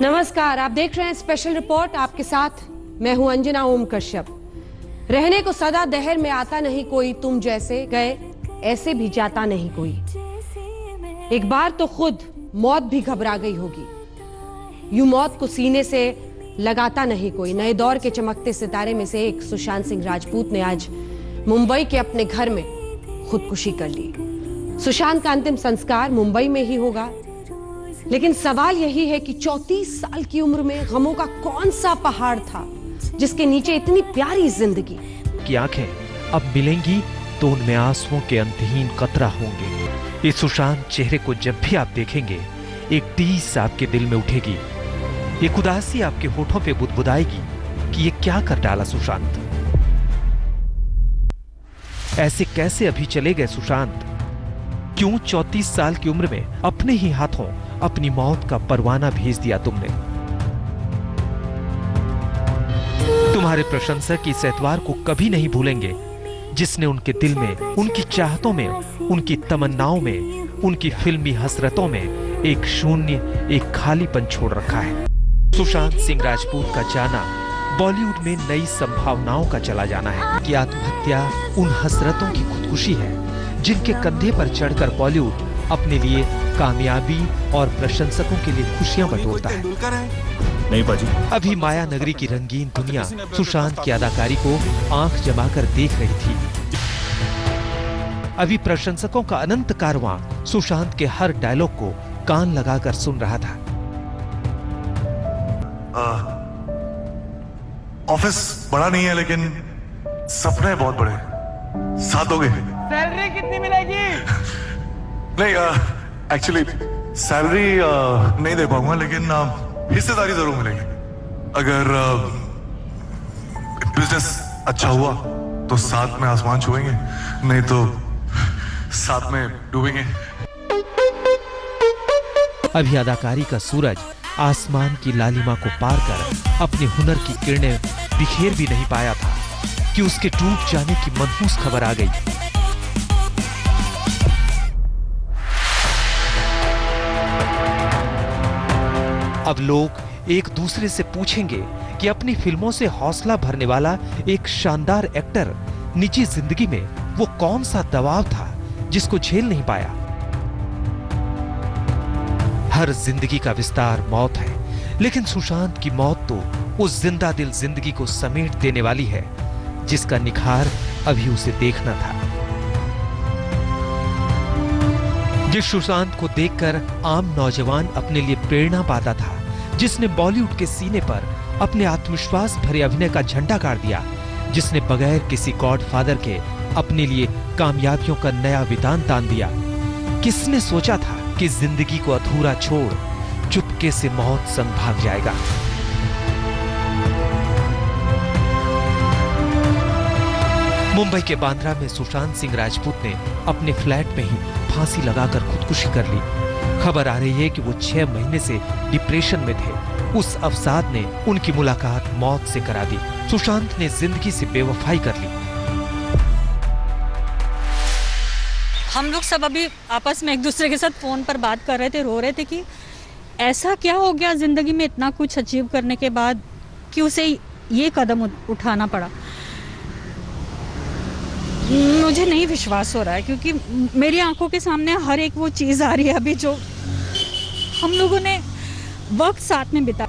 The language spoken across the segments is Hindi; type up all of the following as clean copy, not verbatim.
नमस्कार, आप देख रहे हैं स्पेशल रिपोर्ट। आपके साथ मैं हूं अंजना ओम कश्यप। रहने को सदा दहर में आता नहीं कोई, तुम जैसे गए ऐसे भी जाता नहीं कोई। एक बार तो खुद मौत भी घबरा गई होगी, यूं मौत को सीने से लगाता नहीं कोई। नए दौर के चमकते सितारे में से एक सुशांत सिंह राजपूत ने आज मुंबई के अपने घर में खुदकुशी कर ली। सुशांत का अंतिम संस्कार मुंबई में ही होगा, लेकिन सवाल यही है कि 34 साल की उम्र में गमों का कौन सा पहाड़ था जिसके नीचे इतनी प्यारी जिंदगी की आंखें अब मिलेंगी तो उनमें आंसुओं के अंतहीन कतरा होंगे। इस सुशांत चेहरे को जब भी आप देखेंगे, एक टीस आपके दिल में उठेगी, एक उदासी आपके होठों पे बुदबुदाएगी कि ये क्या कर डाला सुशांत। ऐसे कैसे अभी चले गए सुशांत? क्यों 34 साल की उम्र में अपने ही हाथों अपनी मौत का परवाना भेज दिया तुमने? तुम्हारे प्रशंसक इस एतवार को कभी नहीं भूलेंगे जिसने उनके दिल में, उनकी चाहतों में, उनकी तमन्नाओं में, उनकी फिल्मी हसरतों में एक शून्य, एक खालीपन छोड़ रखा है। सुशांत सिंह राजपूत का जाना बॉलीवुड में नई संभावनाओं का चला जाना है कि आत्महत्या उन हसरतों की खुदकुशी है जिनके कंधे पर चढ़कर बॉलीवुड अपने लिए कामयाबी और प्रशंसकों के लिए खुशियां बटोरता है। नहीं बाजी। अभी माया नगरी की रंगीन दुनिया सुशांत की अदाकारी को आंख जमाकर देख रही थी। अभी प्रशंसकों का अनंत कारवां सुशांत के हर डायलॉग को कान लगाकर सुन रहा था। ऑफिस बड़ा नहीं है, लेकिन सपने बहुत बड़े। साथ दोगे? सैलरी कितनी मिलेगी? नहीं, एक्चुअली सैलरी नहीं दे पाऊंगा, लेकिन हिस्सेदारी जरूर मिलेगी। अगर बिजनेस अच्छा हुआ तो साथ में आसमान छुएंगे, नहीं तो साथ में डूबेंगे। अभी अदाकारी का सूरज आसमान की लालिमा को पार कर अपने हुनर की किरणें बिखेर भी नहीं पाया था कि उसके टूट जाने की मनहूस खबर आ गई। अब लोग एक दूसरे से पूछेंगे कि अपनी फिल्मों से हौसला भरने वाला एक शानदार एक्टर निजी जिंदगी में वो कौन सा दबाव था जिसको झेल नहीं पाया। हर जिंदगी का विस्तार मौत है, लेकिन सुशांत की मौत तो उस जिंदा दिल जिंदगी को समेट देने वाली है जिसका निखार अभी उसे देखना था। जिस सुशांत को देखकर आम नौजवान अपने लिए प्रेरणा पाता था, जिसने बॉलीवुड के सीने पर अपने आत्मविश्वास भरे अभिनय का झंडा गाड़ दिया, जिसने बगैर किसी गॉडफादर के अपने लिए कामयाबियों का नया वितान तान दिया। किसने सोचा था कि जिंदगी को अधूरा छोड़ चुपके से मौत संग भाग जाएगा। मुंबई के बांद्रा में सुशांत सिंह राजपूत ने अपने फ्लैट में ही फांसी लगाकर खुदकुशी कर ली। खबर आ रही है कि वो 6 महीने से डिप्रेशन में थे। उस अवसाद ने उनकी मुलाकात मौत से करा दी। सुशांत ने जिंदगी से बेवफाई कर ली। हम लोग सब अभी आपस में एक दूसरे के साथ फोन पर बात कर रहे थे, रो रहे थे कि ऐसा क्या हो गया जिंदगी में इतना कुछ अचीव करने के बाद कि उसे ये कदम उठाना पड़ा। मुझे नहीं विश्वास हो रहा है, क्योंकि मेरी आंखों के सामने हर एक वो चीज आ रही है अभी जो हम लोगों ने वक्त साथ में बिता।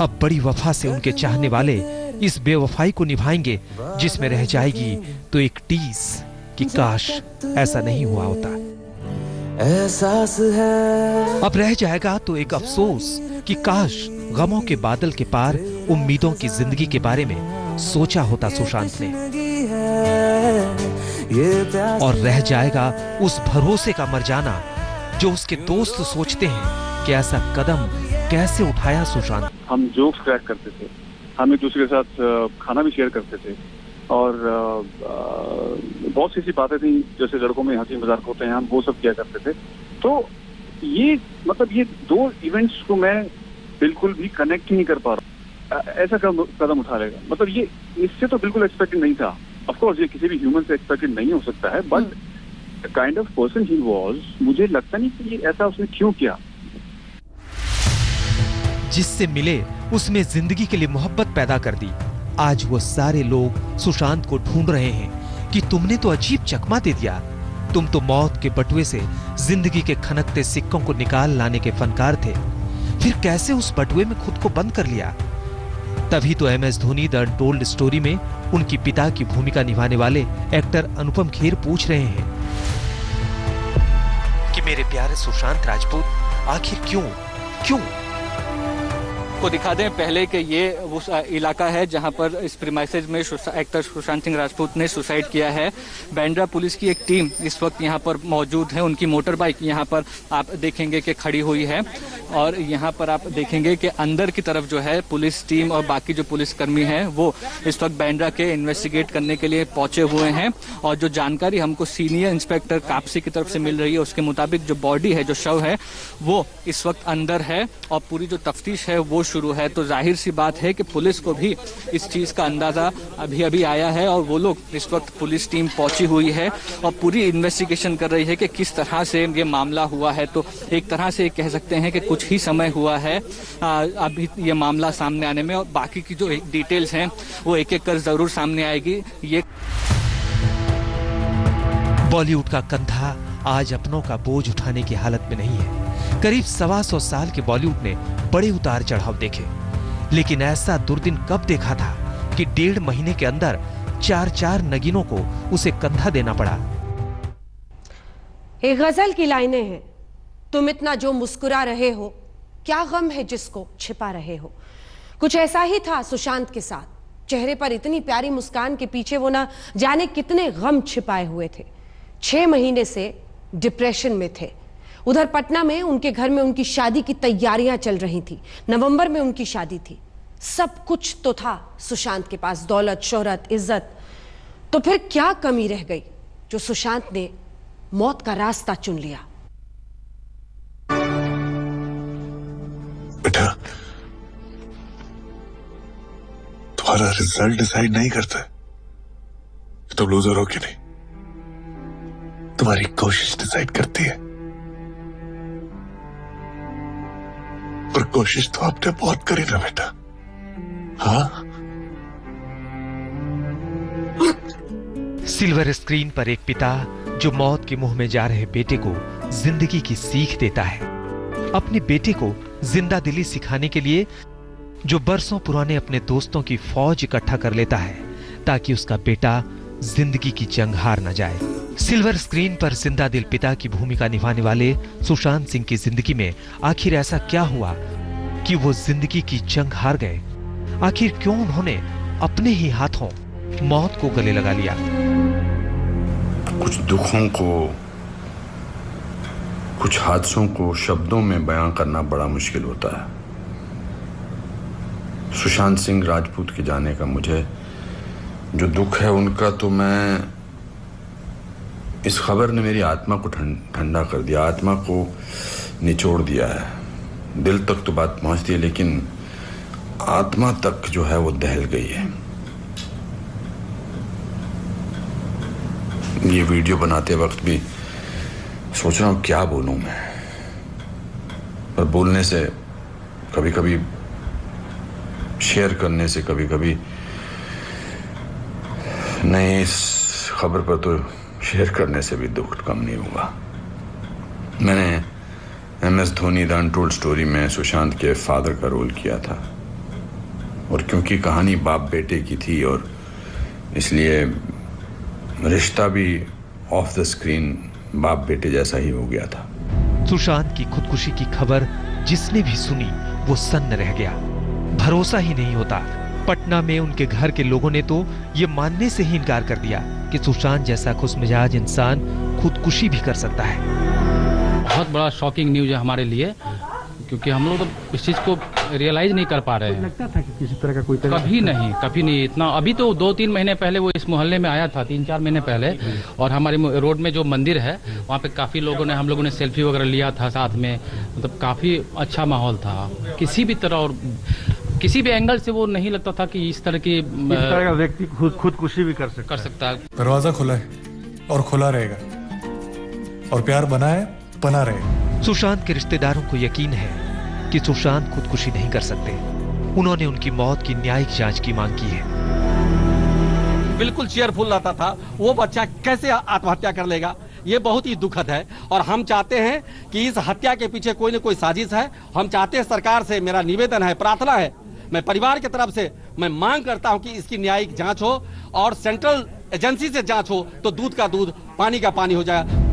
अब बड़ी वफा से उनके चाहने वाले इस बेवफाई को निभाएंगे जिसमें रह जाएगी तो एक टीस कि काश ऐसा नहीं हुआ होता। एहसास है अब रह जाएगा तो एक अफसोस कि काश गमों के बादल के पार उम्मीदों की जिंदगी के बारे में सोचा होता सुशांत ने। और रह जाएगा उस भरोसे का मर जाना जो उसके दोस्त सोचते हैं कि ऐसा कदम कैसे उठाया सुशांत। हम जोक्स क्रैक करते थे, हम एक दूसरे के साथ खाना भी शेयर करते थे, और बहुत सी ऐसी बातें थी जैसे लड़कों में हंसी मजाक होते हैं, हम वो सब किया करते थे। तो ये मतलब ये दो इवेंट्स को मैं बिल्कुल भी कनेक्ट ही नहीं कर पा रहा। ऐसा कदम उठा लेगा, मतलब ये इससे तो बिल्कुल एक्सपेक्टेड नहीं था। ऑफ कोर्स ये किसी भी ह्यूमन से एक्सपेक्टेड नहीं हो सकता है, but the kind of person he was, मुझे लगता नहीं कि ये ऐसा उसने क्यों किया। जिससे मिले उसमें जिंदगी के लिए मोहब्बत पैदा कर दी। आज वो सारे लोग सुशांत को ढूंढ रहे हैं कि तुमने तो अजीब चकमा दे दिया, तुम तो मौत के बटुए से जिंदगी के खनकते सिक्कों को निकाल लाने के फनकार थे, फिर कैसे उस बटुए में खुद को बंद कर लिया। तभी तो MS Dhoni the untold story में उनकी पिता की भूमिका निभाने वाले एक्टर अनुपम खेर पूछ रहे हैं कि मेरे प्यारे सुशांत राजपूत आखिर क्यों को दिखा दें पहले कि ये वो इलाका है जहां पर इस प्रीमाइसेज में एक्टर सुशांत सिंह राजपूत ने सुसाइड किया है। बांद्रा पुलिस की एक टीम इस वक्त यहां पर मौजूद है। उनकी मोटर बाइक यहां पर आप देखेंगे कि खड़ी हुई है और यहां पर आप देखेंगे कि अंदर की तरफ जो है पुलिस टीम और बाकी जो पुलिसकर्मी हैं वो इस वक्त बांद्रा के इन्वेस्टिगेट करने के लिए पहुंचे हुए हैं। और जो जानकारी हमको सीनियर इंस्पेक्टर कापसी की तरफ से मिल रही है उसके मुताबिक जो बॉडी है, जो शव है, वो इस वक्त अंदर है और पूरी जो तफ्तीश है वो शुरू है। तो जाहिर सी बात है कि पुलिस को भी इस चीज का अंदाजा अभी अभी आया है और वो लोग इस वक्त पुलिस टीम पहुंची हुई है और पूरी इन्वेस्टिगेशन कर रही है कि किस तरह से ये मामला हुआ है। तो एक तरह से कह सकते हैं कि कुछ ही समय हुआ है अभी ये मामला सामने आने में और बाकी की जो डिटेल्स हैं वो एक एक कर जरूर सामने आएगी। ये बॉलीवुड का कंधा आज अपनों का बोझ उठाने की हालत में नहीं है। करीब 125 साल के बॉलीवुड ने बड़े उतार चढ़ाव देखे, लेकिन ऐसा दुर्दिन कब देखा था कि 1.5 महीने के अंदर 4 नगीनों को उसे कंधा देना पड़ा। एक गजल की लाइनें हैं, तुम इतना जो मुस्कुरा रहे हो, क्या गम है जिसको छिपा रहे हो। कुछ ऐसा ही था सुशांत के साथ। चेहरे पर इतनी प्यारी मुस्कान के पीछे वो ना जाने कितने गम छिपाए हुए थे। 6 महीने से डिप्रेशन में थे। उधर पटना में उनके घर में उनकी शादी की तैयारियां चल रही थी। नवंबर में उनकी शादी थी। सब कुछ तो था सुशांत के पास, दौलत, शोहरत, इज्जत। तो फिर क्या कमी रह गई जो सुशांत ने मौत का रास्ता चुन लिया। बेटा, तुम्हारा रिजल्ट डिसाइड नहीं करता कि तुम लूजर हो कि नहीं, तुम्हारी कोशिश डिसाइड करती है। पर कोशिश तो आपने बहुत करी ना बेटा। हाँ, सिल्वर स्क्रीन पर एक पिता जो मौत के मुंह में जा रहे बेटे को जिंदगी की सीख देता है। अपने बेटे को जिंदा दिली सिखाने के लिए जो बरसों पुराने अपने दोस्तों की फौज इकट्ठा कर लेता है ताकि उसका बेटा जिंदगी की जंग हार न जाए। सिल्वर स्क्रीन पर जिंदा दिल पिता की भूमिका निभाने वाले सुशांत सिंह की जिंदगी में आखिर ऐसा क्या हुआ कि वो जिंदगी की जंग हार गए। आखिर क्यों उन्होंने अपने ही हाथों मौत को गले लगा लिया। कुछ दुखों को, कुछ हादसों को शब्दों में बयां करना बड़ा मुश्किल होता है। सुशांत सिंह राजपूत के जाने का मुझे जो दुख है उनका, तो मैं इस खबर ने मेरी आत्मा को ठंडा कर दिया, आत्मा को निचोड़ दिया है। दिल तक तो बात पहुंचती है लेकिन आत्मा तक जो है वो दहल गई है। ये वीडियो बनाते वक्त भी सोच रहा हूं क्या बोलूं मैं, पर बोलने से कभी कभी, शेयर करने से कभी कभी नहीं, इस खबर पर तो शेयर करने से भी दुख कम नहीं होगा। मैंने MS Dhoni the untold story में सुशांत के फादर का रोल किया था और क्योंकि कहानी बाप बेटे की थी और इसलिए रिश्ता भी ऑफ द स्क्रीन बाप बेटे जैसा ही हो गया था। सुशांत की खुदकुशी की खबर जिसने भी सुनी वो सन्न रह गया। भरोसा ही नहीं होता। पटना में उनके घर के लोगों ने तो ये मानने से ही इनकार कर दिया कि सुशांत जैसा खुशमिजाज इंसान खुदकुशी भी कर सकता है। बहुत बड़ा शॉकिंग न्यूज है हमारे लिए, क्योंकि हम लोग तो इस चीज को रियलाइज नहीं कर पा रहे हैं। लगता था कि किसी तरह का कोई कभी नहीं इतना। अभी तो 2-3 महीने पहले वो इस मोहल्ले में आया था, 3-4 महीने पहले, और हमारे रोड में जो मंदिर है वहाँ पे काफी लोगों ने, हम लोगों ने सेल्फी वगैरह लिया था साथ में। मतलब काफी अच्छा माहौल था। किसी भी तरह और किसी भी एंगल से वो नहीं लगता था कि इस तरह का व्यक्ति खुदकुशी भी कर सकता है। दरवाजा खुला है और खुला रहेगा। और प्यार बना है, बना रहे। सुशांत के रिश्तेदारों को यकीन है कि सुशांत खुदकुशी नहीं कर सकते। उन्होंने उनकी मौत की न्यायिक जांच की मांग की है। बिल्कुल चेयरफुल रहता था, वो बच्चा कैसे आत्महत्या कर लेगा? ये बहुत ही दुखद है और हम चाहते हैं कि इस हत्या के पीछे कोई न कोई साजिश है। हम चाहते हैं, सरकार से मेरा निवेदन है, प्रार्थना है, मैं परिवार की तरफ से मैं मांग करता हूं कि इसकी न्यायिक जांच हो और सेंट्रल एजेंसी से जांच हो तो दूध का दूध, पानी का पानी हो जाए।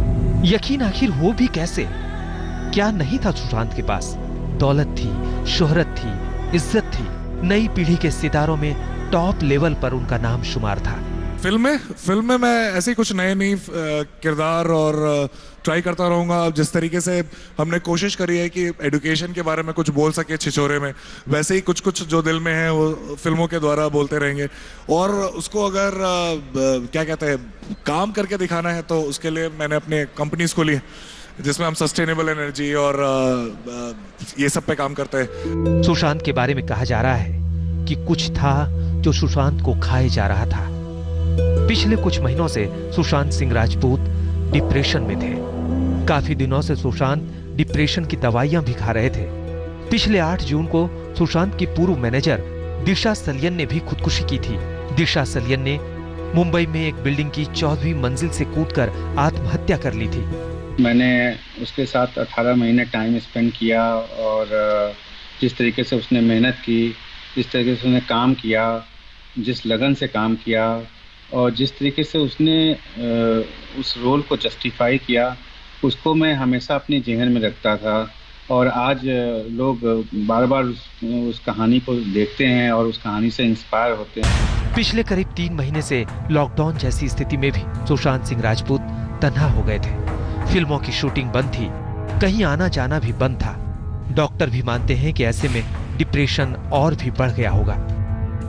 यकीन आखिर हो भी कैसे? क्या नहीं था सुशांत के पास? दौलत थी, शोहरत थी, इज्जत थी, नई पीढ़ी के सितारों में टॉप लेवल पर उनका नाम शुमार था। फिल्म में मैं ऐसे ही कुछ नए नए किरदार और ट्राई करता रहूंगा। जिस तरीके से हमने कोशिश करी है कि एजुकेशन के बारे में कुछ बोल सके छिछोरे में, वैसे ही कुछ कुछ जो दिल में है वो फिल्मों के द्वारा बोलते रहेंगे। और उसको अगर क्या कहते हैं, काम करके दिखाना है तो उसके लिए मैंने अपने कंपनीज खोली है जिसमें हम सस्टेनेबल एनर्जी और ये सब पे काम करते हैं। सुशांत के बारे में कहा जा रहा है कि कुछ था जो सुशांत को खाए जा रहा था। पिछले कुछ महीनों से सुशांत सिंह राजपूत डिप्रेशन में थे। काफी दिनों से सुशांत डिप्रेशन की दवाइयां भी खा रहे थे। पिछले 8 जून को सुशांत की पूर्व मैनेजर दिशा सलियन ने भी खुदकुशी की थी। दिशा सलियन ने मुंबई में एक बिल्डिंग की 14वीं मंजिल से कूदकर आत्महत्या कर ली थी। मैंने उसके साथ 18 महीने टाइम स्पेंड किया और जिस तरीके से उसने मेहनत की, जिस तरीके से उसने काम किया, जिस लगन से काम किया और जिस तरीके से उसने उस रोल को जस्टिफाई किया, उसको मैं हमेशा अपनी जेहन में रखता था। और आज लोग बार बार उस कहानी को देखते हैं और उस कहानी से इंस्पायर होते हैं। पिछले करीब 3 महीने से लॉकडाउन जैसी स्थिति में भी सुशांत सिंह राजपूत तन्हा हो गए थे। फिल्मों की शूटिंग बंद थी, कहीं आना जाना भी बंद था। डॉक्टर भी मानते हैं कि ऐसे में डिप्रेशन और भी बढ़ गया होगा।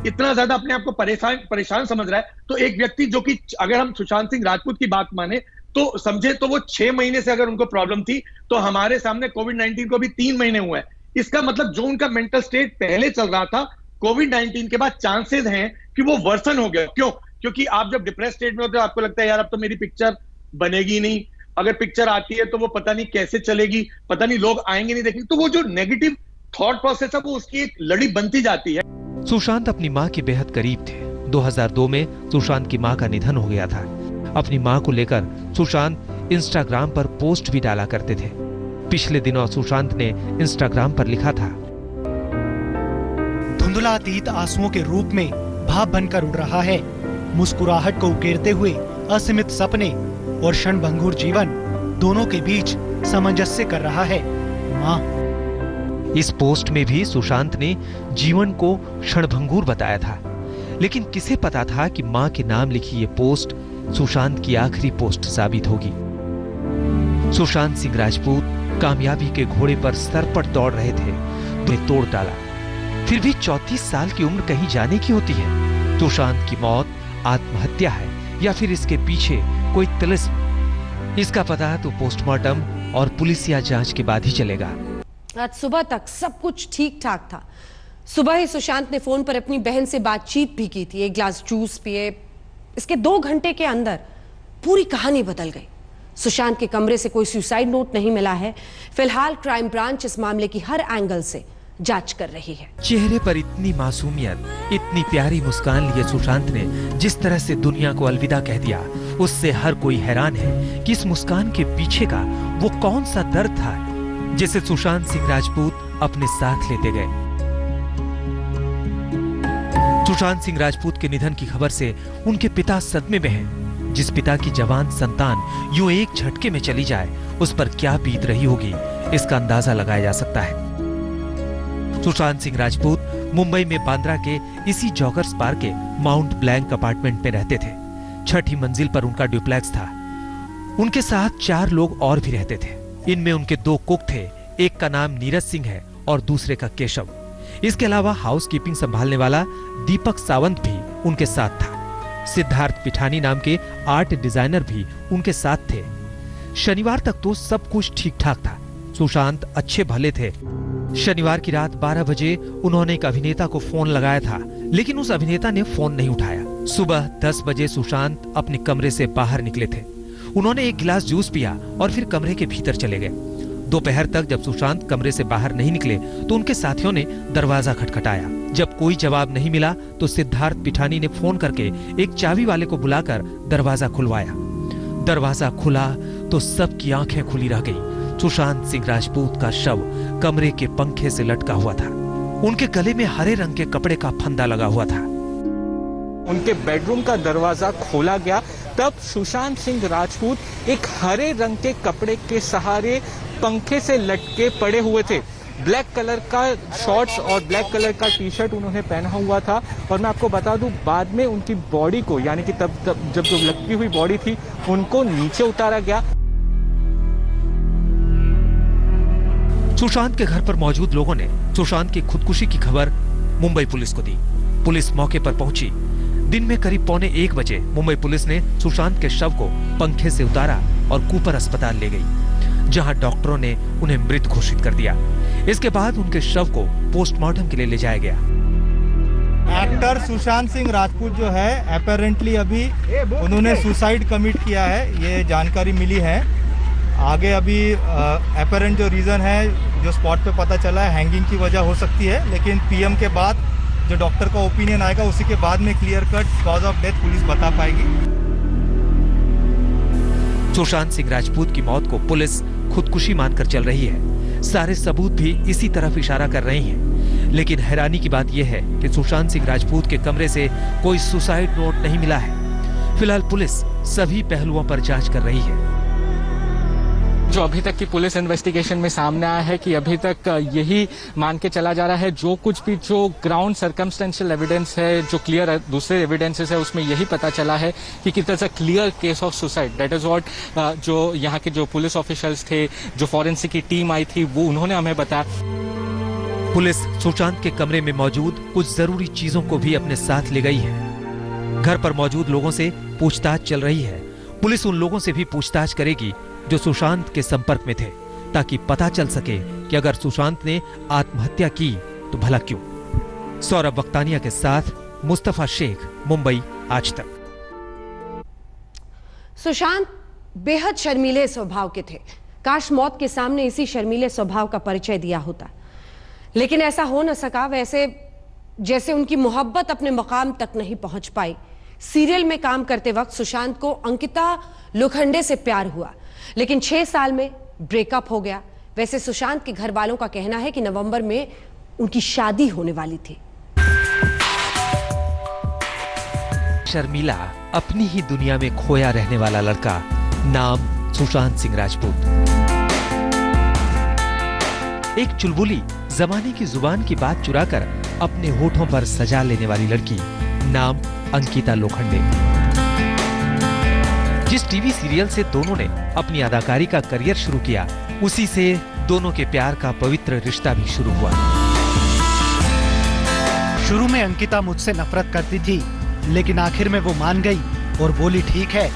इतना ज्यादा अपने आप को परेशान समझ रहा है तो एक व्यक्ति जो कि, अगर हम सुशांत सिंह राजपूत की बात माने तो समझे तो वो 6 महीने से अगर उनको प्रॉब्लम थी तो हमारे सामने कोविड-19 को भी 3 महीने हुए हैं। इसका मतलब जो उनका मेंटल स्टेट पहले चल रहा था, कोविड-19 के बाद चांसेस हैं कि वो वर्सन हो गया। क्यों? क्योंकि आप जब डिप्रेस स्टेट में होते हो आपको लगता है यार अब तो मेरी पिक्चर बनेगी नहीं, अगर पिक्चर आती है तो वो पता नहीं कैसे चलेगी, पता नहीं लोग आएंगे नहीं देखेंगे। तो वो जो नेगेटिव थॉट प्रोसेस है वो उसकी एक लड़ी बनती जाती है। सुशांत अपनी मां के बेहद करीब थे। 2002 में सुशांत की मां का निधन हो गया था। अपनी मां को लेकर सुशांत इंस्टाग्राम पर पोस्ट भी डाला करते थे। पिछले दिनों सुशांत ने इंस्टाग्राम पर लिखा था, धुंधला अतीत आंसुओं के रूप में भाप बनकर उड़ रहा है। मुस्कुराहट को उकेरते हुए असीमित सपने और क्षणभंगुर जीवन दोनों के बीच सामंजस्य कर रहा है। मां। इस पोस्ट में भी सुशांत ने जीवन को क्षणभंगुर बताया था, लेकिन किसे पता था कि मां के नाम लिखी ये पोस्ट सुशांत की आखिरी पोस्ट साबित होगी। सुशांत सिंह राजपूत कामयाबी के घोड़े पर सरपट दौड़ रहे थे, उन्हें तोड़ डाला। फिर भी 34 साल की उम्र कहीं जाने की होती है। सुशांत की मौत आत्महत्या है या फिर इसके पीछे कोई तिलिस्म, इसका पता तो पोस्टमार्टम और पुलिसिया जांच के बाद ही चलेगा। आज सुबह तक सब कुछ ठीक ठाक था। सुबह ही सुशांत ने फोन पर अपनी बहन से बातचीत भी की थी, एक ग्लास जूस पिए। इसके 2 घंटे के अंदर पूरी कहानी बदल गई। सुशांत के कमरे से कोई सुसाइड नोट नहीं मिला है। फिलहाल क्राइम ब्रांच इस मामले की हर एंगल से जांच कर रही है। चेहरे पर इतनी मासूमियत, इतनी प्यारी मुस्कान लिए सुशांत ने जिस तरह से दुनिया को अलविदा कह दिया, उससे हर कोई हैरान है कि इस मुस्कान के पीछे का वो कौन सा दर्द था जिसे सुशांत सिंह राजपूत अपने साथ लेते गए। सुशांत सिंह राजपूत के निधन की खबर से उनके पिता सदमे में हैं। जिस पिता की जवान संतान यूं एक झटके में चली जाए, उस पर क्या बीत रही होगी, इसका अंदाजा लगाया जा सकता है। सुशांत सिंह राजपूत मुंबई में बांद्रा के इसी जॉगर्स पार्क के माउंट ब्लैंक अपार्टमेंट में रहते थे। 6ठी मंजिल पर उनका ड्यूप्लेक्स था। उनके साथ 4 लोग और भी रहते थे। इनमें उनके 2 कुक थे, एक का नाम नीरज सिंह है और दूसरे का केशव। इसके अलावा हाउसकीपिंग संभालने वाला दीपक सावंत भी उनके साथ था। सिद्धार्थ पिठानी नाम के आर्ट डिजाइनर भी उनके साथ थे। शनिवार तक तो सब कुछ ठीक ठाक था। सुशांत अच्छे भले थे। शनिवार की रात 12 बजे उन्होंने एक अभिनेता को फोन लगाया था, लेकिन उस अभिनेता ने फोन नहीं उठाया। सुबह 10 बजे सुशांत अपने कमरे से बाहर निकले थे। उन्होंने एक गिलास जूस पिया और फिर कमरे के भीतर चले गए। दोपहर तक जब सुशांत कमरे से बाहर नहीं निकले तो उनके साथियों ने दरवाजा खटखटाया। जब कोई जवाब नहीं मिला तो सिद्धार्थ पिठानी ने फोन करके एक चाबी वाले को बुलाकर दरवाजा खुलवाया। दरवाजा खुला तो सबकी आंखें खुली रह गई। सुशांत सिंह राजपूत का शव कमरे के पंखे से लटका हुआ था। उनके गले में हरे रंग के कपड़े का फंदा लगा हुआ था। उनके बेडरूम का दरवाजा खोला गया तब सुशांत सिंह राजपूत एक हरे रंग के कपड़े के सहारे पंखे से लटके पड़े हुए थे। ब्लैक कलर का शॉर्ट्स और ब्लैक कलर का टी शर्ट उन्होंने पहना हुआ था। और मैं आपको बता दूं, बाद में उनकी बॉडी को, यानी कि तब जब जो लटकी हुई बॉडी थी, उनको नीचे उतारा गया। सुशांत के घर पर मौजूद लोगों ने सुशांत की खुदकुशी की खबर मुंबई पुलिस को दी। पुलिस मौके पर पहुंची। दिन में करीब 1:15 बजे मुंबई पुलिस ने सुशांत के शव को पंखे से उतारा और कूपर अस्पताल ले गई, जहां डॉक्टरों ने उन्हें मृत घोषित कर दिया। इसके बाद उनके शव को पोस्टमार्टम के लिए ले जाया गया। एक्टर सुशांत सिंह राजपूत जो है अपेरेंटली अभी उन्होंने सुसाइड कमिट किया है, ये जानकारी मिली है। आगे अभी अपेरेंट जो रीज़न है, जो स्पॉट पे पता चला है, हैंगिंग की वजह हो सकती है, लेकिन पीएम के बाद जो डॉक्टर का ओपिनियन आएगा उसी के बाद में clear cut cause of death police बता पाएगी। सुशांत सिंह राजपूत की मौत को पुलिस खुदकुशी मानकर चल रही है। सारे सबूत भी इसी तरफ इशारा कर रहे हैं। लेकिन हैरानी की बात यह है कि सुशांत सिंह राजपूत के कमरे से कोई सुसाइड नोट नहीं मिला है। फिलहाल पुलिस सभी पहलुओं पर जांच कर रही है। जो अभी तक की पुलिस इन्वेस्टिगेशन में सामने आया है कि अभी तक यही मान के चला जा रहा है, जो कुछ भी जो ग्राउंड सर्कमस्टेंशियल एविडेंस है, जो क्लियर दूसरे एविडेंसेस है, उसमें यही पता चला है कि it is a clear case of suicide. That is what जो यहाँ के जो पुलिस ऑफिशियल्स थे, जो फॉरेंसिक की टीम आई थी, वो उन्होंने हमें बताया। पुलिस सुशांत के कमरे में मौजूद कुछ जरूरी चीजों को भी अपने साथ ले गई है। घर पर मौजूद लोगों से पूछताछ चल रही है। पुलिस उन लोगों से भी पूछताछ करेगी जो सुशांत के संपर्क में थे, ताकि पता चल सके कि अगर सुशांत ने आत्महत्या की तो भला क्यों। सौरभ बख्तानिया के साथ मुस्तफा शेख, मुंबई, आज तक। सुशांत बेहद शर्मीले स्वभाव के थे। काश मौत के सामने इसी शर्मीले स्वभाव का परिचय दिया होता, लेकिन ऐसा हो न सका। वैसे जैसे उनकी मोहब्बत अपने मुकाम तक नहीं पहुंच पाई। सीरियल में काम करते वक्त सुशांत को अंकिता लोखंडे से प्यार हुआ, लेकिन 6 साल में ब्रेकअप हो गया। वैसे सुशांत के घर वालों का कहना है कि नवंबर में उनकी शादी होने वाली थी। शर्मिला, अपनी ही दुनिया में खोया रहने वाला लड़का, नाम सुशांत सिंह राजपूत। एक चुलबुली, जमाने की जुबान की बात चुराकर अपने होठों पर सजा लेने वाली लड़की, नाम अंकिता लोखंडे। जिस टीवी सीरियल से दोनों ने अपनी अदाकारी का करियर शुरू किया, उसी से दोनों के प्यार का पवित्र रिश्ता भी शुरू हुआ। शुरू में अंकिता मुझसे नफरत करती थी, लेकिन आखिर में वो मान गई और बोली, ठीक है,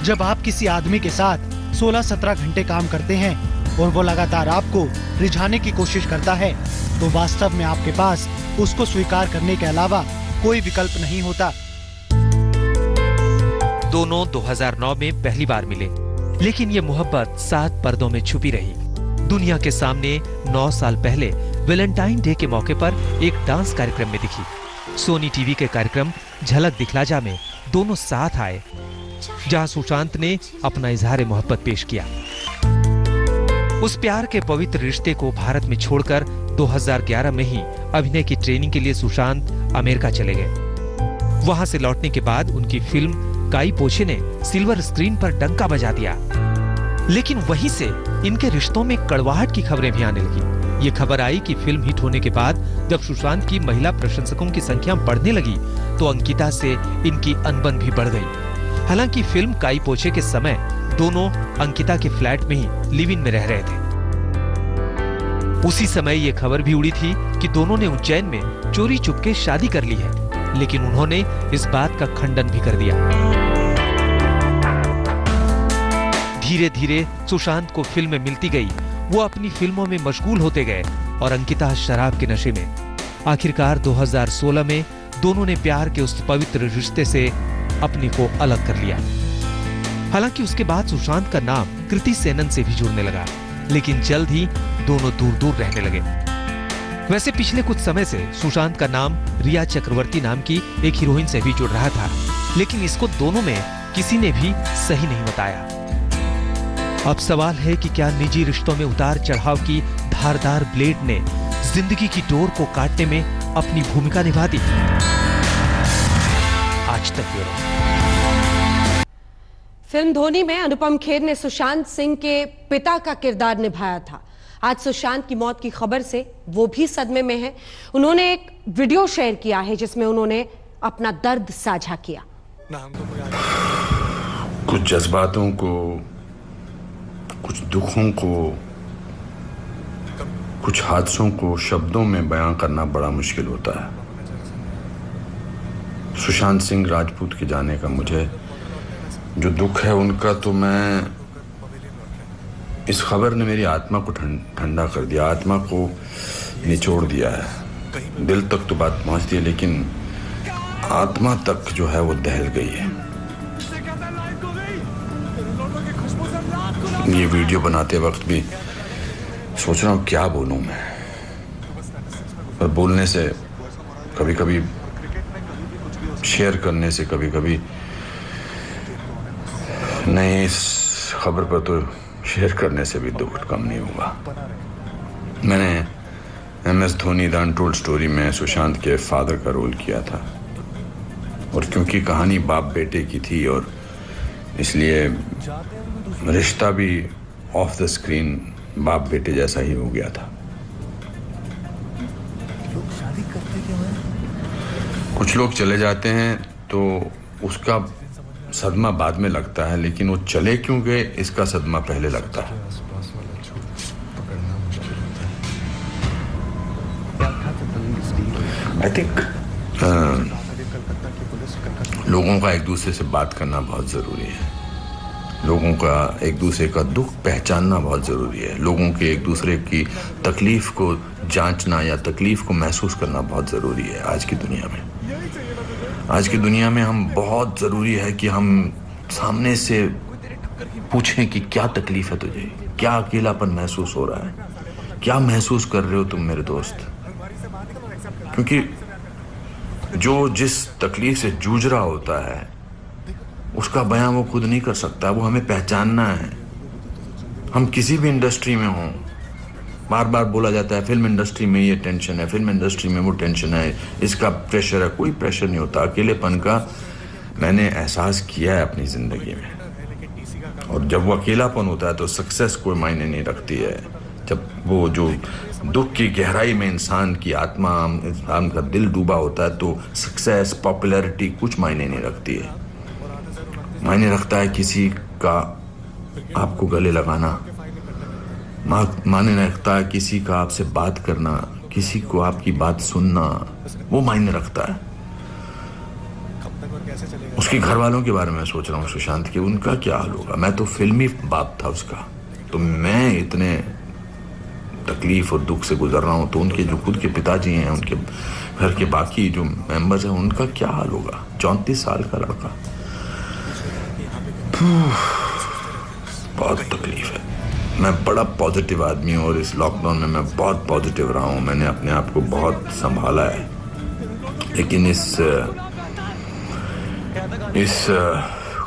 जब आप किसी आदमी के साथ 16-17 घंटे काम करते हैं और वो लगातार आपको रिझाने की कोशिश करता है, तो वास्तव में आपके पास उसको स्वीकार करने के अलावा कोई विकल्प नहीं होता। दोनों 2009 में पहली बार मिले, लेकिन ये मोहब्बत 7 पर्दों में छुपी रही। दुनिया के सामने 9 साल पहले वैलेंटाइन डे के मौके पर एक डांस कार्यक्रम में दिखी। सोनी टीवी के कार्यक्रम झलक दिखला जा में दोनों साथ आए, जहां सुशांत ने अपना इजहार मोहब्बत पेश किया। उस प्यार के पवित्र रिश्ते को भारत में छोड़कर 2011 में ही अभिनय की ट्रेनिंग के लिए सुशांत अमेरिका चले गए। वहां से लौटने के बाद उनकी फिल्म काई पोछे ने सिल्वर स्क्रीन पर डंका बजा दिया, लेकिन वहीं से इनके रिश्तों में कड़वाहट की खबरें भी आने लगी। ये खबर आई कि फिल्म हिट होने के बाद जब सुशांत की महिला प्रशंसकों की संख्या बढ़ने लगी, तो अंकिता से इनकी अनबन भी बढ़ गई। हालांकि फिल्म काई पोछे के समय दोनों अंकिता के फ्लैट में ही लिव इन में रह रहे थे। उसी समय ये खबर भी उड़ी थी कि दोनों ने उज्जैन में चोरी चुपके शादी कर ली है, लेकिन उन्होंने इस बात का खंडन भी कर दिया। धीरे धीरे सुशांत को फिल्में मिलती गई, वो अपनी फिल्मों में मशगूल होते गए और अंकिता शराब के नशे में। आखिरकार 2016 में दोनों ने प्यार के उस पवित्र रिश्ते से अपने को अलग कर लिया। हालांकि उसके बाद सुशांत का नाम कृति सेनन से भी जुड़ने लगा, लेकिन जल्द ही दोनों दूर दूर रहने लगे। वैसे पिछले कुछ समय से सुशांत का नाम रिया चक्रवर्ती नाम की एक हीरोइन से भी जुड़ रहा था, लेकिन इसको दोनों में किसी ने भी सही नहीं बताया। अब सवाल है कि क्या निजी रिश्तों में उतार चढ़ाव की धारदार ब्लेड ने जिंदगी की डोर को काटने में अपनी भूमिका निभा दी? आज तक ब्यूरो। फिल्म धोनी में अनुपम खेर ने सुशांत सिंह के पिता का किरदार निभाया था। आज सुशांत की मौत की खबर से वो भी सदमे में है। उन्होंने एक वीडियो शेयर किया है जिसमें उन्होंने अपना दर्द साझा किया। कुछ जज्बातों को, कुछ दुखों को, कुछ हादसों को शब्दों में बयां करना बड़ा मुश्किल होता है। सुशांत सिंह राजपूत के जाने का मुझे जो दुख है उनका, तो मैं इस खबर ने मेरी आत्मा को ठंडा कर दिया, आत्मा को निचोड़ दिया है। दिल तक तो बात पहुंचती है, लेकिन आत्मा तक जो है वो दहल गई है। ये वीडियो बनाते वक्त भी सोच रहा हूँ क्या बोलूं मैं, पर बोलने से कभी कभी, शेयर करने से कभी कभी नहीं, इस खबर पर तो शेयर करने से भी दुख कम नहीं हुआ। मैंने MS Dhoni the untold story में सुशांत के फादर का रोल किया था, और क्योंकि कहानी बाप बेटे की थी और इसलिए रिश्ता भी ऑफ द स्क्रीन बाप बेटे जैसा ही हो गया था। कुछ लोग चले जाते हैं तो उसका सदमा बाद में लगता है, लेकिन वो चले क्यों गए इसका सदमा पहले लगता है। आई थिंक लोगों का एक दूसरे से बात करना बहुत ज़रूरी है। लोगों का एक दूसरे का दुख पहचानना बहुत ज़रूरी है। लोगों के एक दूसरे की तकलीफ को जांचना या तकलीफ को महसूस करना बहुत ज़रूरी है आज की दुनिया में। आज की दुनिया में हम बहुत ज़रूरी है कि हम सामने से पूछें कि क्या तकलीफ है तुझे, क्या अकेलापन महसूस हो रहा है, क्या महसूस कर रहे हो तुम मेरे दोस्त। क्योंकि जो जिस तकलीफ से जूझ रहा होता है उसका बयां वो खुद नहीं कर सकता, वो हमें पहचानना है। हम किसी भी इंडस्ट्री में हों, बार बार बोला जाता है फिल्म इंडस्ट्री में ये टेंशन है, फिल्म इंडस्ट्री में वो टेंशन है, इसका प्रेशर है। कोई प्रेशर नहीं होता। अकेलेपन का मैंने एहसास किया है अपनी ज़िंदगी में, और जब वो अकेलापन होता है तो सक्सेस कोई मायने नहीं रखती है। जब वो जो दुख की गहराई में इंसान की आत्मा, इंसान का दिल डूबा होता है तो सक्सेस, पॉपुलैरिटी कुछ मायने नहीं रखती है। मायने रखता है किसी का आपको गले लगाना, मायने रखता है किसी का आपसे बात करना, किसी को आपकी बात सुनना, वो मायने रखता है। उसके घर वालों के बारे में सोच रहा हूँ सुशांत के, उनका क्या हाल होगा। मैं तो फिल्मी बाप था उसका, तो मैं इतने तकलीफ और दुख से गुजर रहा हूँ, तो उनके जो खुद के पिताजी हैं, उनके घर के बाकी जो मेंबर्स हैं, उनका क्या हाल होगा। 34 साल का लड़का, बहुत तकलीफ है। मैं बड़ा पॉजिटिव आदमी हूँ और इस लॉकडाउन में मैं बहुत पॉजिटिव रहा हूँ। मैंने अपने आप को बहुत संभाला है, लेकिन इस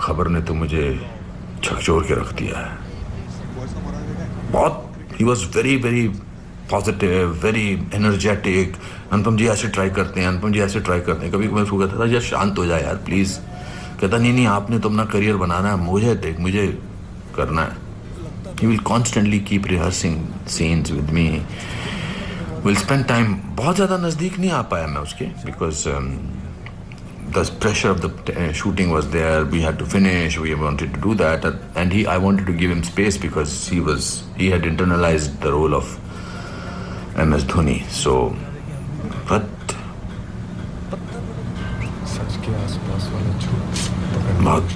खबर ने तो मुझे झकझोर के रख दिया है। बहुत ही was very very positive, very energetic. Anupam ji ऐसे ट्राई करते हैं, अनुपम जी ऐसे ट्राई करते हैं। कभी मैं उसको कहता था यार शांत हो जाए यार प्लीज़। कहता नहीं आपने तो अपना करियर बनाना है, मुझे देख, मुझे करना है। He will constantly keep rehearsing scenes with me. We'll spend time. बहुत ज़्यादा नज़दीक नहीं आ पाया मैं उसके, because the pressure of the shooting was there. We had to finish. We wanted to do that, and I wanted to give him space because he had internalized the role of MS Dhoni. So, but बहुत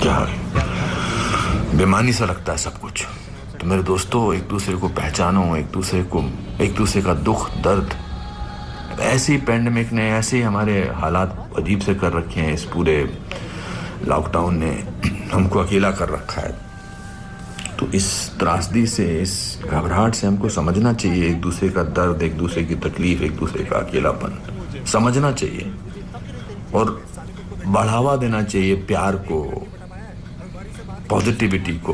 क्या बेमानी सा लगता है सब कुछ। तो मेरे दोस्तों, एक दूसरे को पहचानो, एक दूसरे का दुख दर्द। ऐसे ही पैंडेमिक ने ऐसे ही हमारे हालात अजीब से कर रखे हैं इस पूरे लॉकडाउन ने हमको अकेला कर रखा है। तो इस त्रासदी से, इस घबराहट से हमको समझना चाहिए एक दूसरे का दर्द, एक दूसरे की तकलीफ, एक दूसरे का अकेलापन समझना चाहिए और बढ़ावा देना चाहिए प्यार को, पॉजिटिविटी को,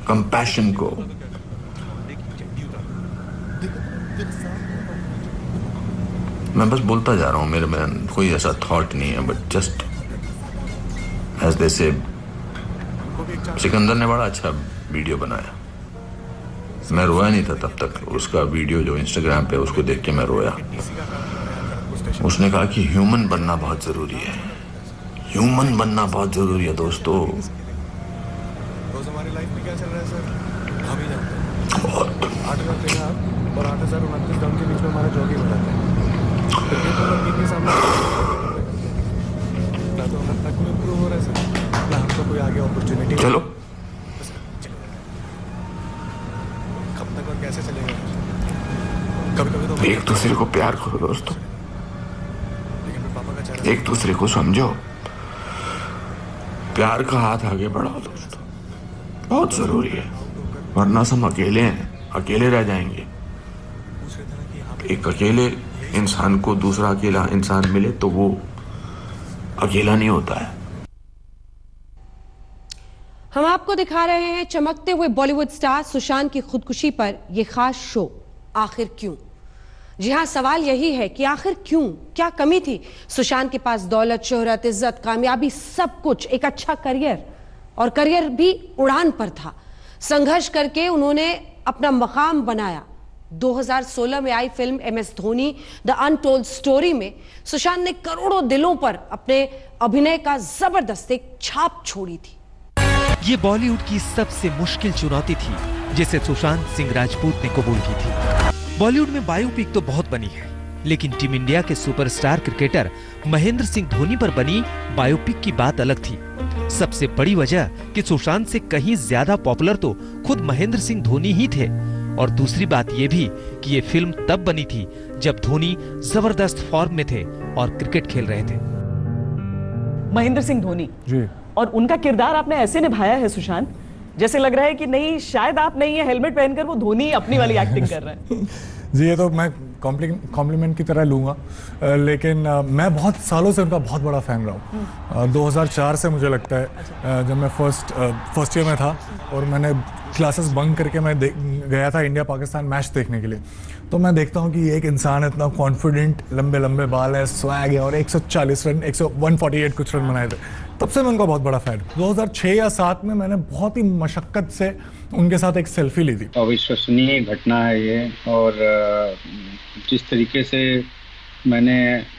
कंपैशन को। मैं बस बोलता जा रहा हूँ, मेरे में कोई ऐसा थॉट नहीं है, बट जस्ट एज दे से सिकंदर ने बड़ा अच्छा वीडियो बनाया। मैं रोया नहीं था तब तक, उसका वीडियो जो इंस्टाग्राम पे उसको देख के मैं रोया। उसने कहा कि ह्यूमन बनना बहुत जरूरी है, ह्यूमन बनना बहुत जरूरी है दोस्तों। हमारी लाइफ में क्या चल रहा है सर, हम ही जानते हैं। बहुत 8,000 देना आप और 8,029 डाउन के बीच में हमारा जॉगिंग हो जाता है। क्रिकेट नंबर 3 के सामने ना तो हमारा तक में इम्प्रूव हो रहा है सर, ना हमको कोई आगे अपॉर्चुनिटी। चलो कब तक और कैसे चलेगा? कभी कभी तो एक दूसरे को प्यार करो दोस्तों, एक दूसरे को समझो, प्यार का हाथ आगे बढ़ाओ दोस्तों, बहुत जरूरी है। वरना हम अकेले हैं, अकेले रह जाएंगे। एक अकेले इंसान को दूसरा अकेला इंसान मिले तो वो अकेला नहीं होता है। हम आपको दिखा रहे हैं चमकते हुए बॉलीवुड स्टार सुशांत की खुदकुशी पर यह खास शो आखिर क्यों। जी हां, सवाल यही है कि आखिर क्यों, क्या कमी थी सुशांत के पास? दौलत, शोहरत, इज्जत, कामयाबी, सब कुछ, एक अच्छा करियर, और करियर भी उड़ान पर था। संघर्ष करके उन्होंने अपना मकाम बनाया। 2016 में आई film MS Dhoni the untold story में सुशांत ने करोड़ों दिलों पर अपने अभिनय का जबरदस्त एक छाप छोड़ी थी। ये बॉलीवुड की सबसे मुश्किल चुनौती थी जिसे सुशांत सिंह राजपूत ने कबूल की थी। बॉलीवुड में बायोपिक तो बहुत बनी है, लेकिन टीम इंडिया के सुपरस्टार क्रिकेटर महेंद्र सिंह धोनी पर बनी बायोपिक की बात अलग थी। सबसे बड़ी वजह कि सुशांत से कहीं ज्यादा पॉपुलर तो खुद महेंद्र सिंह धोनी ही थे, और दूसरी बात यह भी कि ये फिल्म तब बनी थी जब धोनी जबरदस्त फॉर्म में थे और क्रिकेट खेल रहे थे। महेंद्र सिंह धोनी जी, और उनका किरदार आपने ऐसे निभाया है सुशांत, जैसे लग रहा है कि नहीं, शायद आप नहीं है, हेलमेट पहनकर वो धोनी अपनी वाली एक्टिंग कर रहे हैं। जी, ये तो मैं कॉम्प्लीमेंट की तरह लूँगा, लेकिन मैं बहुत सालों से उनका बहुत बड़ा फ़ैन रहा हूँ। 2004 से मुझे लगता है, जब मैं फर्स्ट ईयर में था और मैंने क्लासेस बंक करके मैं गया था इंडिया पाकिस्तान मैच देखने के लिए, तो मैं देखता हूँ कि एक इंसान इतना कॉन्फिडेंट, लंबे लंबे बाल है, स्वैग है और 140 रन 148 कुछ रन बनाए थे। तब से मैं उनका बहुत बड़ा फ़ैन। 2006 या 2007 में मैंने बहुत ही मशक्क़त से उनके साथ एक सेल्फी ली थी। अविश्वसनीय घटना है ये, और जिस तरीके से मैंने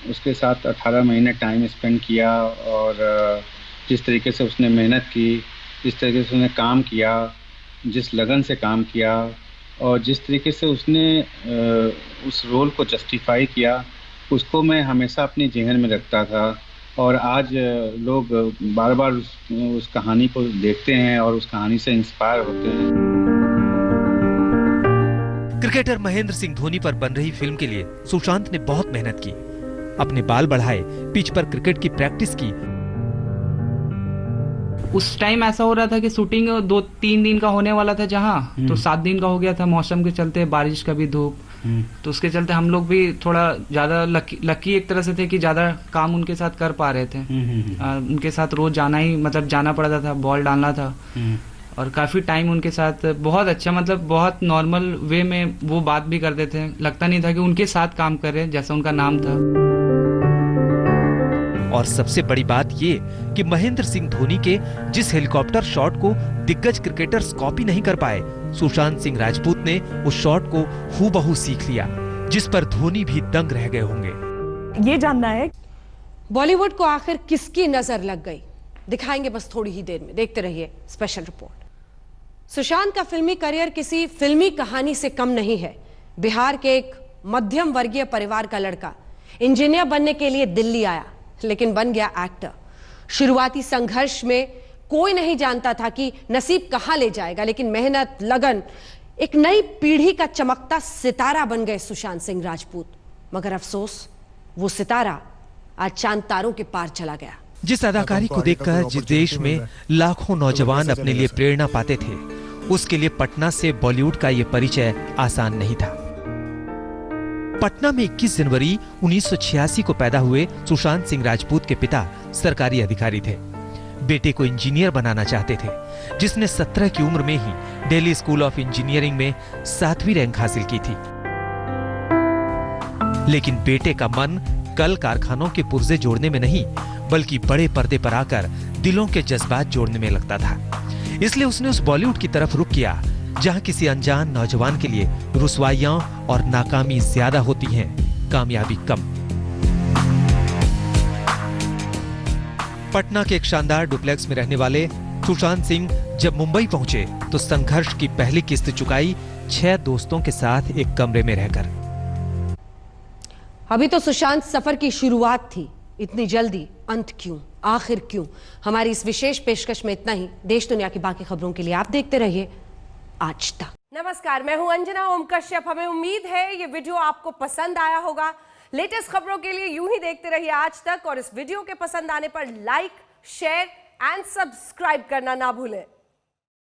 उसके साथ 18 महीने टाइम स्पेंड किया, और जिस तरीके से उसने मेहनत की, जिस तरीके से उसने काम किया, जिस लगन से काम किया, और जिस तरीके से उसने उस रोल को जस्टिफाई किया, उसको मैं हमेशा अपनी जेहन में रखता था। और आज लोग बार बार उस कहानी को देखते हैं और उस कहानी से इंस्पायर होते हैं। क्रिकेटर महेंद्र सिंह धोनी पर बन रही फिल्म के लिए सुशांत ने बहुत मेहनत की, अपने बाल बढ़ाए, पिच पर क्रिकेट की प्रैक्टिस की। उस टाइम ऐसा हो रहा था कि शूटिंग 2-3 दिन का होने वाला था, जहाँ तो 7 दिन का हो गया था, मौसम के चलते, बारिश का भी, धूप, तो उसके चलते हम लोग भी थोड़ा ज्यादा लकी एक तरह से थे कि ज्यादा काम उनके साथ कर पा रहे थे। उनके साथ रोज जाना ही, मतलब जाना पड़ता था, बॉल डालना था, और काफी टाइम उनके साथ बहुत अच्छा, मतलब बहुत नॉर्मल वे में वो बात भी करते थे। लगता नहीं था कि उनके साथ काम कर रहे, जैसा उनका नाम था। और सबसे बड़ी बात ये कि महेंद्र सिंह धोनी के जिस हेलीकॉप्टर शॉट को दिग्गज क्रिकेटर्स कॉपी नहीं कर पाए, सुशांत सिंह राजपूत ने उस शॉट को हूबहू सीख लिया, जिस पर धोनी भी दंग रह गए होंगे। ये जानना है बॉलीवुड को आखिर किसकी नजर लग गई, दिखाएंगे बस थोड़ी ही देर में। देखते रहिए स्पेशल रिपोर्ट। सुशांत का फिल्मी करियर किसी फिल्मी कहानी से कम नहीं है। बिहार के एक मध्यम वर्गीय परिवार का लड़का इंजीनियर बनने के लिए दिल्ली आया, लेकिन बन गया एक्टर। शुरुआती संघर्ष में कोई नहीं जानता था कि नसीब कहां ले जाएगा, लेकिन मेहनत, लगन, एक नई पीढ़ी का चमकता सितारा बन गए सुशांत सिंह राजपूत। मगर अफसोस, वो सितारा आज चांद तारों के पार चला गया। जिस अदाकारी को देखकर जिस देश में लाखों नौजवान अपने लिए प्रेरणा पाते थे, उसके लिए पटना से बॉलीवुड का यह परिचय आसान नहीं था। पटना में 21 जनवरी 1986 को पैदा हुए सुशांत सिंह राजपूत के पिता सरकारी अधिकारी थे। बेटे को इंजीनियर बनाना चाहते थे, जिसने 17 की उम्र में ही दिल्ली स्कूल ऑफ इंजीनियरिंग में 7वीं रैंक हासिल की थी। लेकिन बेटे का मन कल कारखानों के पुर्जे जोड़ने में नहीं, बल्कि बड़े पर्दे पर आकर दिलों के जज्बात जोड़ने में लगता था। इसलिए उसने उस बॉलीवुड की तरफ रुख किया जहां किसी अनजान नौजवान के लिए रुसवाइयां और नाकामी ज्यादा होती हैं, कामयाबी कम। पटना के एक शानदार डुप्लेक्स में रहने वाले सुशांत सिंह जब मुंबई पहुंचे तो संघर्ष की पहली किस्त चुकाई 6 दोस्तों के साथ एक कमरे में रहकर। अभी तो सुशांत सफर की शुरुआत थी, इतनी जल्दी अंत क्यों, आखिर क्यों? हमारी इस विशेष पेशकश में इतना ही। देश दुनिया की बाकी खबरों के लिए आप देखते रहिए आज तक। नमस्कार, मैं हूं अंजना ओम कश्यप। हमें उम्मीद है ये वीडियो आपको पसंद आया होगा। लेटेस्ट खबरों के लिए यूं ही देखते रहिए आज तक, और इस वीडियो के पसंद आने पर लाइक, शेयर एंड सब्सक्राइब करना ना भूलें।